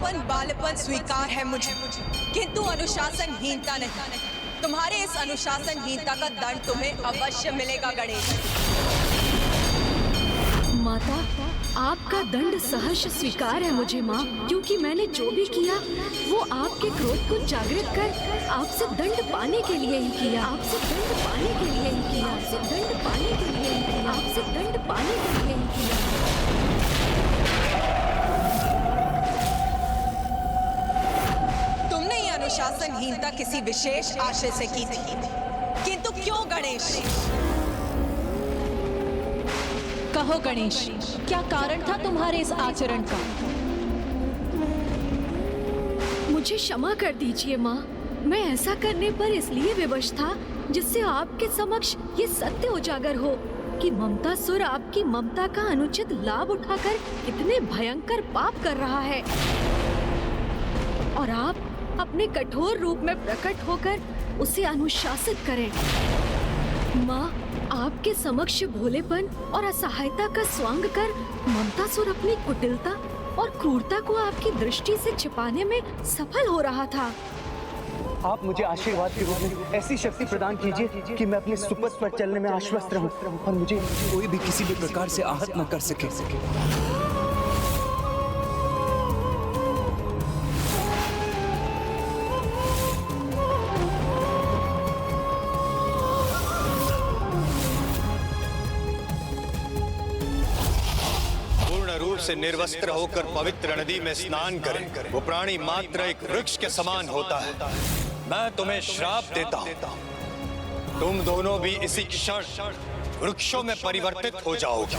छोरापन बालपन स्वीकार है मुझे, किंतु अनुशासनहीनता नहीं। तुम्हारे इस अनुशासनहीनता का दंड तुम्हें अवश्य मिलेगा गणेश। माता, आपका दंड सहर्ष स्वीकार है मुझे माँ, क्योंकि मैंने जो भी किया वो आपके क्रोध को जागृत कर आपसे दंड पाने के लिए ही किया, आपसे दंड पाने के लिए ही किया, आपसे दंड पाने के लिए ही किया, आपसे दंड पाने के लिए ही किया। तुमने ये अनुशासनहीनता किसी विशेष आशय से की थी, किंतु क्यों गणेश? कहो गणेश, क्या कारण था तुम्हारे इस आचरण का? मुझे क्षमा कर दीजिए माँ, मैं ऐसा करने पर इसलिए विवश था जिससे आपके समक्ष ये सत्य उजागर हो कि ममतासुर आपकी ममता का अनुचित लाभ उठाकर कितने भयंकर पाप कर रहा है, और आप अपने कठोर रूप में प्रकट होकर उसे अनुशासित करें। माँ, आपके समक्ष भोलेपन और असहायता का स्वांग कर ममतासुर अपनी कुटिलता और क्रूरता को आपकी दृष्टि से छिपाने में सफल हो रहा था। आप मुझे आशीर्वाद के रूप में ऐसी शक्ति प्रदान कीजिए कि मैं अपने सुपथ पर चलने में आश्वस्त रहूं और मुझे कोई भी किसी भी प्रकार से आहत न कर सके। से निर्वस्त्र होकर पवित्र नदी में स्नान करें। वो प्राणी मात्र एक वृक्ष के समान होता है। मैं तुम्हें श्राप देता हूं, तुम दोनों भी इसी क्षण वृक्षों में परिवर्तित हो जाओगे।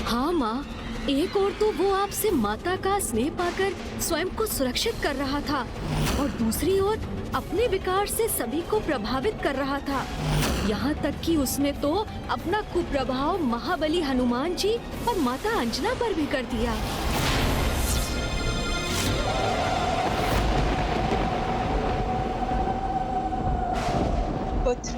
हाँ माँ, एक ओर तो वो आपसे माता का स्नेह पाकर स्वयं को सुरक्षित कर रहा था, और दूसरी ओर अपने विकार से सभी को प्रभावित कर रहा था। यहाँ तक कि उसने तो अपना कुप्रभाव महाबली हनुमान जी और माता अंजना पर भी कर दिया। पुत्र,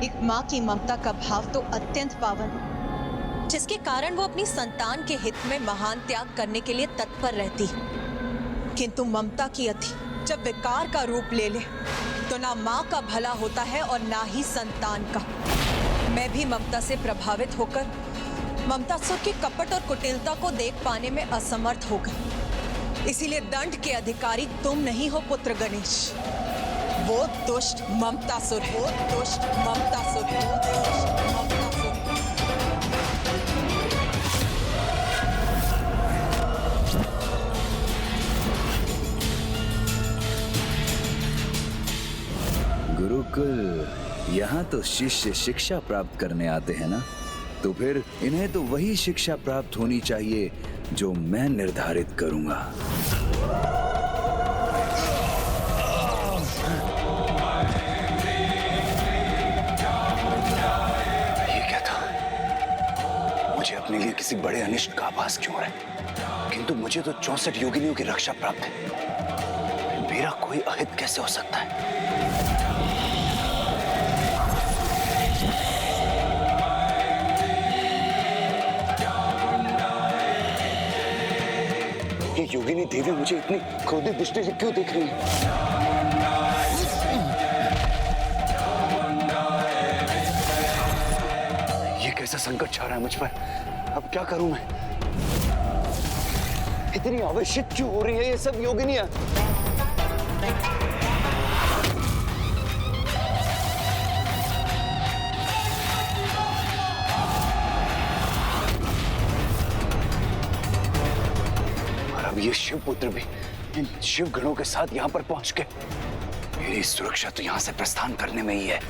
एक माँ की ममता का भाव तो अत्यंत पावन, जिसके कारण वो अपनी संतान के हित में महान त्याग करने के लिए तत्पर रहती, किंतु ममता की अति जब विकार का रूप ले ले तो ना माँ का भला होता है और ना ही संतान का। मैं भी ममता से प्रभावित होकर ममतासुर की कपट और कुटिलता को देख पाने में असमर्थ हो गई। इसीलिए दंड के अधिकारी तुम नहीं हो पुत्र गणेश, वो दुष्ट ममतासुर है, वो दुष्ट ममतासुर है, वो दुष्ट ममतासुर है। गुरुकुल, यहाँ तो शिष्य शिक्षा प्राप्त करने आते हैं ना, तो फिर इन्हें तो वही शिक्षा प्राप्त होनी चाहिए जो मैं निर्धारित करूंगा। ये क्या था? मुझे अपने लिए किसी बड़े अनिष्ट का आभास क्यों है? किंतु मुझे तो 64 योगिनियों की रक्षा प्राप्त है, मेरा कोई अहित कैसे हो सकता है? ये योगिनी देवी मुझे इतनी क्रोधित दृष्टि से क्यों देख रही है? ये कैसा संकट छा रहा है मुझ पर? अब क्या करूं मैं? इतनी आवेशित क्यों हो रही है ये सब योगिनियां? ये शिव पुत्र भी इन शिव गणों के साथ यहाँ पर पहुंच के मेरी सुरक्षा तो यहाँ से प्रस्थान करने में ही है।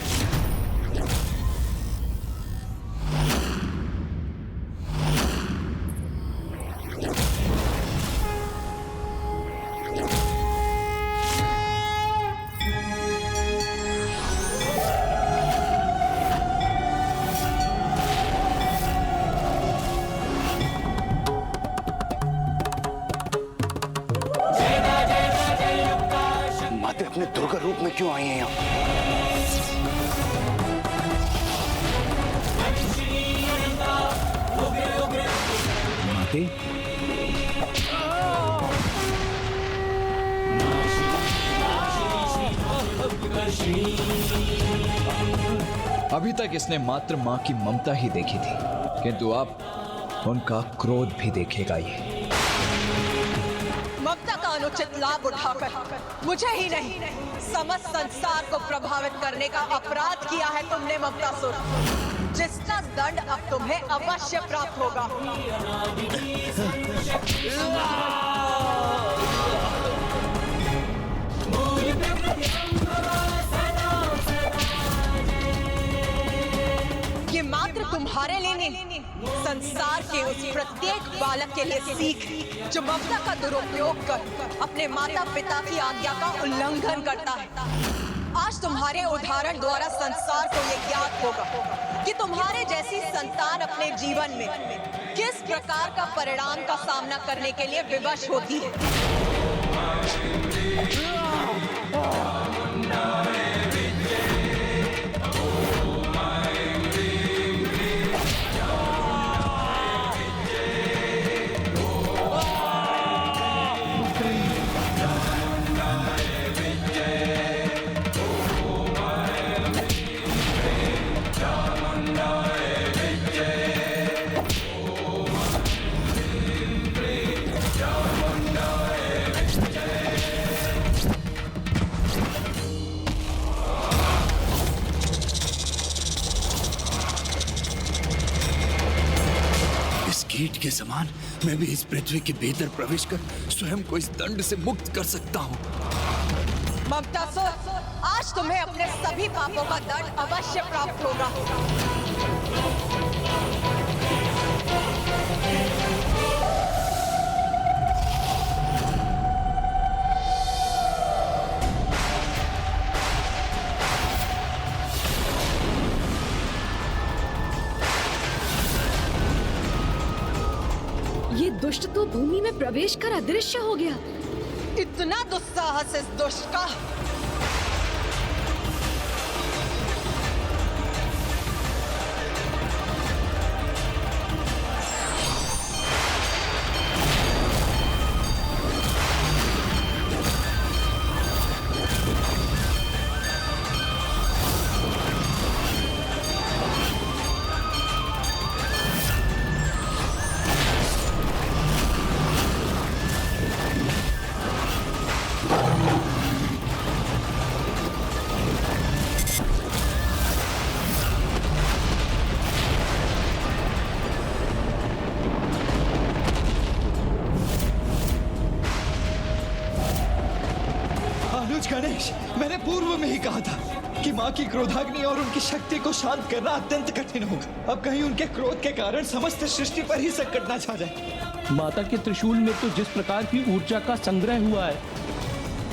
अपने दुर्गा रूप में क्यों आई हैं यहाँ? माते? अभी तक इसने मात्र माँ की ममता ही देखी थी, किंतु अब उनका क्रोध भी देखेगा ये। ममता का अनुचित लाभ उठाकर मुझे ही नहीं, समस्त संसार को प्रभावित करने का अपराध किया है तुमने ममतासुर, जिसका दंड अब तुम्हें अवश्य प्राप्त होगा। ये मात्र तुम्हारे लिए नहीं, संसार के उस प्रत्येक बालक के लिए सीख जो ममता का दुरुपयोग कर अपने माता पिता की आज्ञा का उल्लंघन करता है। आज तुम्हारे उदाहरण द्वारा संसार को ये ज्ञात होगा कि तुम्हारे जैसी संतान अपने जीवन में किस प्रकार का परिणाम का सामना करने के लिए विवश होती है। कीट के समान मैं भी इस पृथ्वी के भीतर प्रवेश कर स्वयं को इस दंड से मुक्त कर सकता हूँ। ममतासुर, आज तुम्हें अपने सभी पापों का दंड अवश्य प्राप्त होगा। ये दुष्ट तो भूमि में प्रवेश कर अदृश्य हो गया। इतना दुस्साहस इस दुष्ट का। गणेश, मैंने पूर्व में ही कहा था कि माँ की क्रोधाग्नि और उनकी शक्ति को शांत करना अत्यंत कठिन होगा। अब कहीं उनके क्रोध के कारण समस्त सृष्टि पर ही संकट न छा जाए। माता के त्रिशूल में तो जिस प्रकार की ऊर्जा का संग्रह हुआ है,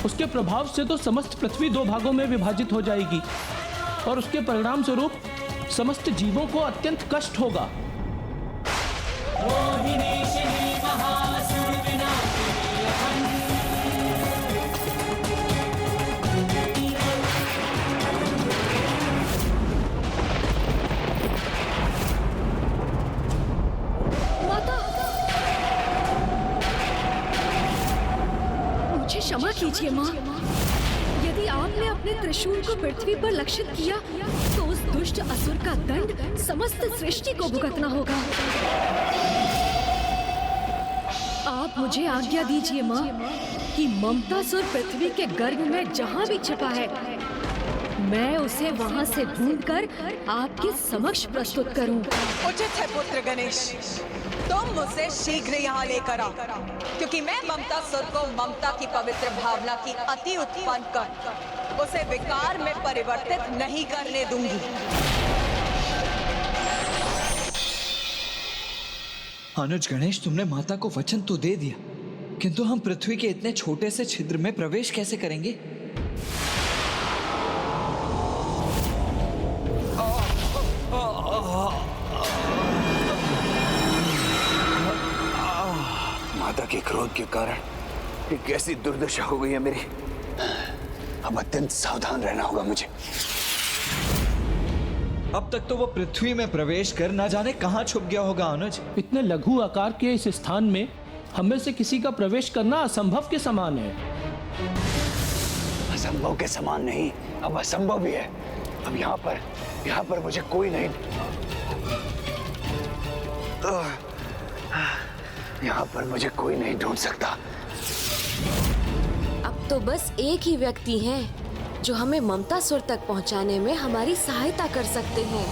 उसके प्रभाव से तो समस्त पृथ्वी दो भागों में विभाजित हो जाएगी और उसके परिणाम स्वरूप समस्त जीवों को अत्यंत कष्ट होगा। क्षमा कीजिए माँ, यदि आपने अपने त्रिशूल को पृथ्वी पर लक्षित किया तो उस दुष्ट असुर का दंड समस्त सृष्टि को भुगतना होगा। आप मुझे आज्ञा दीजिए माँ कि ममतासुर पृथ्वी के गर्भ में जहाँ भी छिपा है, मैं उसे वहाँ से ढूंढकर आपके समक्ष प्रस्तुत करूँ। उचित है पुत्र गणेश, तुम मुझसे शीघ्र यहाँ लेकर आओ, क्योंकि मैं ममतासुर को ममता की पवित्र भावना की अति उत्पन्न कर उसे विकार में परिवर्तित नहीं करने दूंगी। अनुज गणेश, तुमने माता को वचन तो दे दिया, किंतु हम पृथ्वी के इतने छोटे से छिद्र में प्रवेश कैसे करेंगे? माता के क्रोध के कारण एक ऐसी दुर्दशा हो गई है मेरी। अब अत्यंत सावधान रहना होगा मुझे। अब तक तो वो पृथ्वी में प्रवेश कर ना जाने कहां छुप गया होगा अनुज। इतने लघु आकार के इस स्थान में हम में से किसी का प्रवेश करना असंभव के समान है। असंभव के समान नहीं, अब असंभव भी है। अब यहाँ पर मुझे कोई नहीं, यहाँ पर मुझे कोई नहीं ढूंढ सकता। अब तो बस एक ही व्यक्ति हैं जो हमें ममतासुर तक पहुंचाने में हमारी सहायता कर सकते हैं।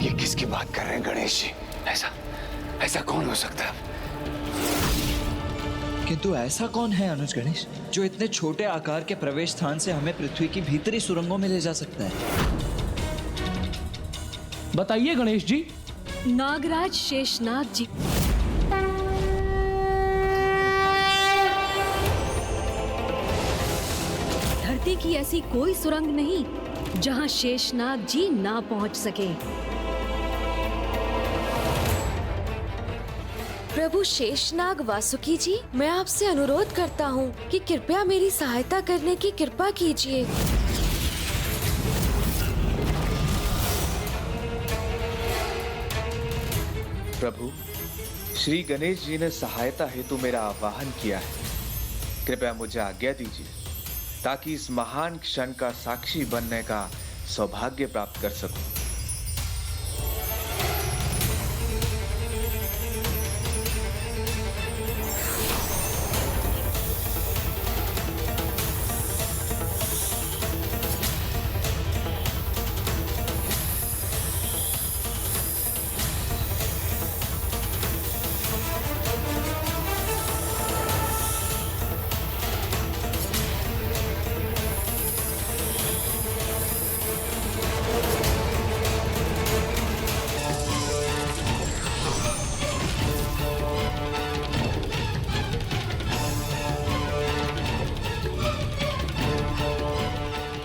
ये किसकी बात कर रहे हैं गणेश जी? ऐसा कौन हो सकता है? किंतु ऐसा कौन है अनुज गणेश जो इतने छोटे आकार के प्रवेश स्थान से हमें पृथ्वी की भीतरी सुरंगों में ले जा सकता है? बताइए गणेश जी। नागराज शेषनाग जी। धरती की ऐसी कोई सुरंग नहीं जहां शेषनाग जी ना पहुंच सके। प्रभु शेषनाग वासुकी जी, मैं आपसे अनुरोध करता हूँ कि कृपया मेरी सहायता करने की कृपा कीजिए। प्रभु, श्री गणेश जी ने सहायता हेतु मेरा आह्वान किया है। कृपया मुझे आज्ञा दीजिए ताकि इस महान क्षण का साक्षी बनने का सौभाग्य प्राप्त कर सकूं।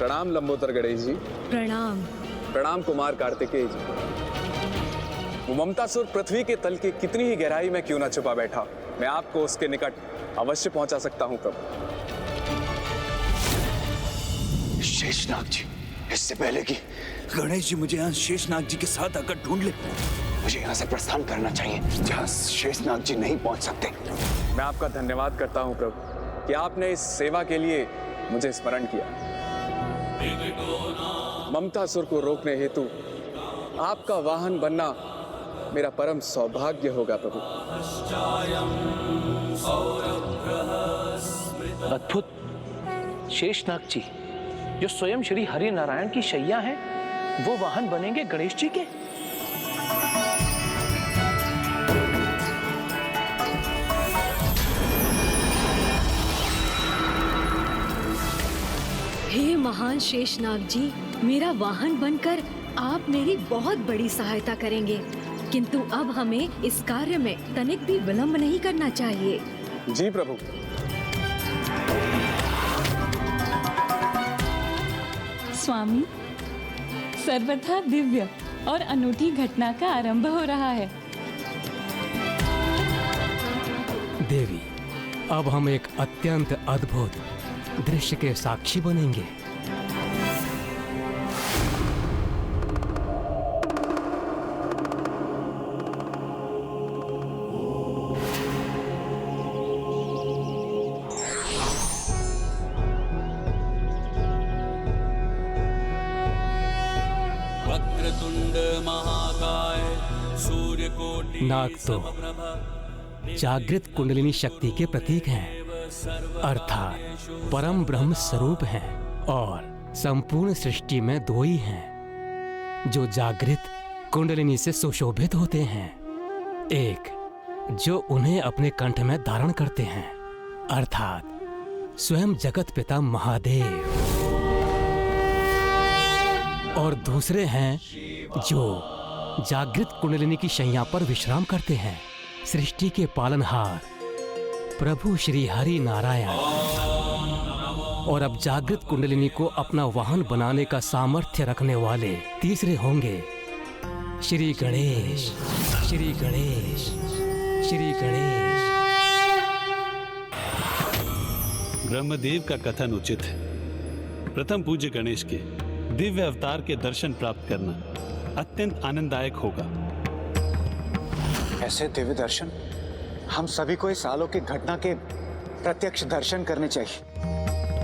प्रणाम लंबोदर गणेश जी। प्रणाम। प्रणाम कुमार कार्तिकेय जी। वो ममतासुर पृथ्वी के तल की कितनी ही गहराई में क्यों ना छुपा बैठा, मैं आपको उसके निकट अवश्य पहुंचा सकता हूं प्रभु। शेषनाग जी, इससे पहले कि गणेश जी मुझे यहाँ शेषनाग जी के साथ आकर ढूंढ ले, मुझे यहाँ से प्रस्थान करना चाहिए जहाँ शेषनाग जी नहीं पहुंच सकते। मैं आपका धन्यवाद करता हूं प्रभु कि आपने इस सेवा के लिए मुझे स्मरण किया। ममतासुर को रोकने हेतु आपका वाहन बनना मेरा परम सौभाग्य होगा प्रभु। अद्भुत। शेषनाग जी जो स्वयं श्री हरि नारायण की शैया हैं, वो वाहन बनेंगे गणेश जी के। हे महान शेषनाग जी, मेरा वाहन बनकर आप मेरी बहुत बड़ी सहायता करेंगे, किंतु अब हमें इस कार्य में तनिक भी विलंब नहीं करना चाहिए। जी प्रभु। स्वामी, सर्वथा दिव्य और अनूठी घटना का आरंभ हो रहा है। देवी, अब हम एक अत्यंत अद्भुत दृश्य के साक्षी बनेंगे। नाग तो जागृत कुंडलिनी शक्ति के प्रतीक हैं, अर्थात परम ब्रह्म स्वरूप हैं, और संपूर्ण सृष्टि में दो ही हैं जो जागृत कुंडलिनी से सुशोभित होते हैं। एक जो उन्हें अपने कंठ में धारण करते हैं, अर्थात स्वयं जगत पिता महादेव, और दूसरे हैं जो जागृत कुंडलिनी की शैया पर विश्राम करते हैं, सृष्टि के पालनहार प्रभु श्री हरि नारायण। और अब जागृत कुंडलिनी को अपना वाहन बनाने का सामर्थ्य रखने वाले तीसरे होंगे श्री गणेश, श्री गणेश, श्री गणेश। ब्रह्मदेव का कथन उचित है। प्रथम पूज्य गणेश के दिव्य अवतार के दर्शन प्राप्त करना अत्यंत आनंददायक होगा। ऐसे दिव्य दर्शन हम सभी को इस अलौकिक घटना के प्रत्यक्ष दर्शन करने चाहिए।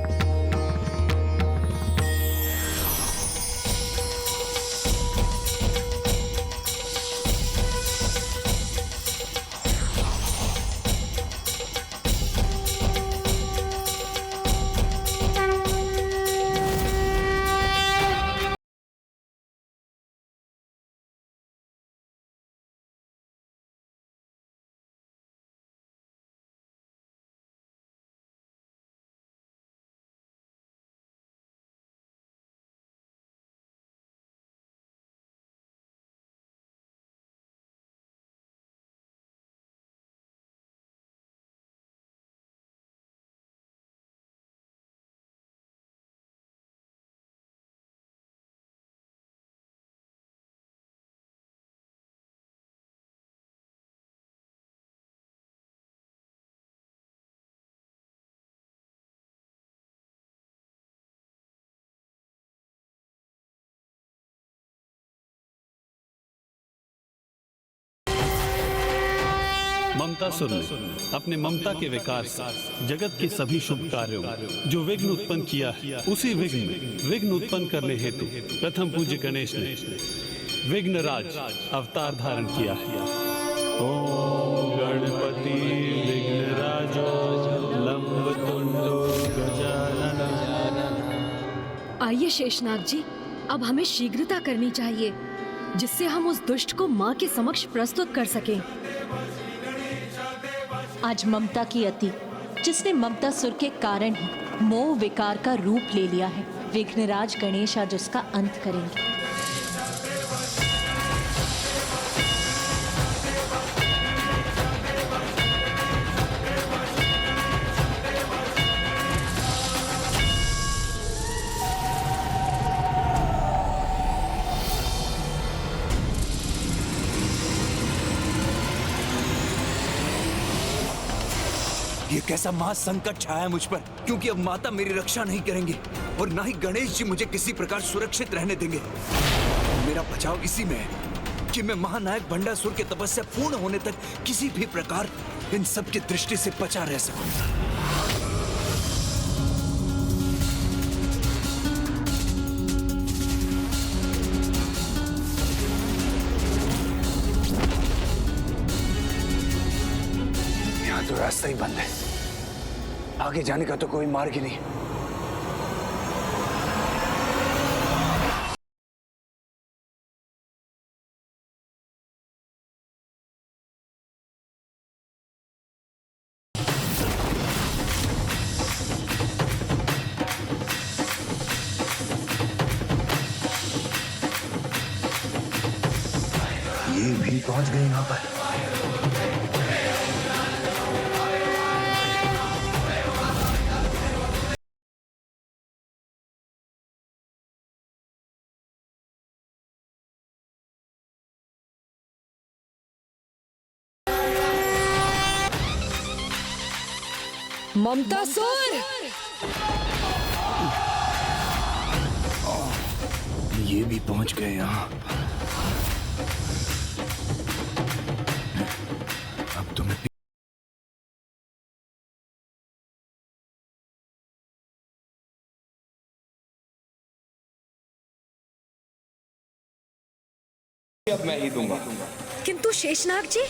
ममतासुर ने अपने ममता के विकार से जगत के सभी शुभ कार्यों में जो विघ्न उत्पन्न किया है, उसी विघ्न में विघ्न उत्पन्न करने हेतु प्रथम पूज्य गणेश ने विघ्नराज अवतार धारण किया है। ओम गणपति विघ्नराजो लंबतुंडो गजानन। आइए शेषनाग जी, अब हमें शीघ्रता करनी चाहिए जिससे हम उस दुष्ट को माँ के समक्ष प्रस्तुत कर सकें। आज ममता की अति, जिसने ममता सुर के कारण ही मोह विकार का रूप ले लिया है, विघ्नराज गणेश आज उसका अंत करेंगे। ये कैसा महासंकट छाया है मुझ पर, क्योंकि अब माता मेरी रक्षा नहीं करेंगे और ना ही गणेश जी मुझे किसी प्रकार सुरक्षित रहने देंगे। मेरा बचाव इसी में है कि मैं महानायक भंडासुर के तपस्या पूर्ण होने तक किसी भी प्रकार इन सब की दृष्टि से बचा रह सकूं। यहाँ तो रास्ता ही बंद है, आगे जाने का तो कोई मार्ग ही नहीं। ये भी पहुंच गए यहाँ पर। ममतासुर! ये भी पहुंच गए यहाँ। अब तो मैं अब मैं ही दूंगा। किंतु शेषनाग जी,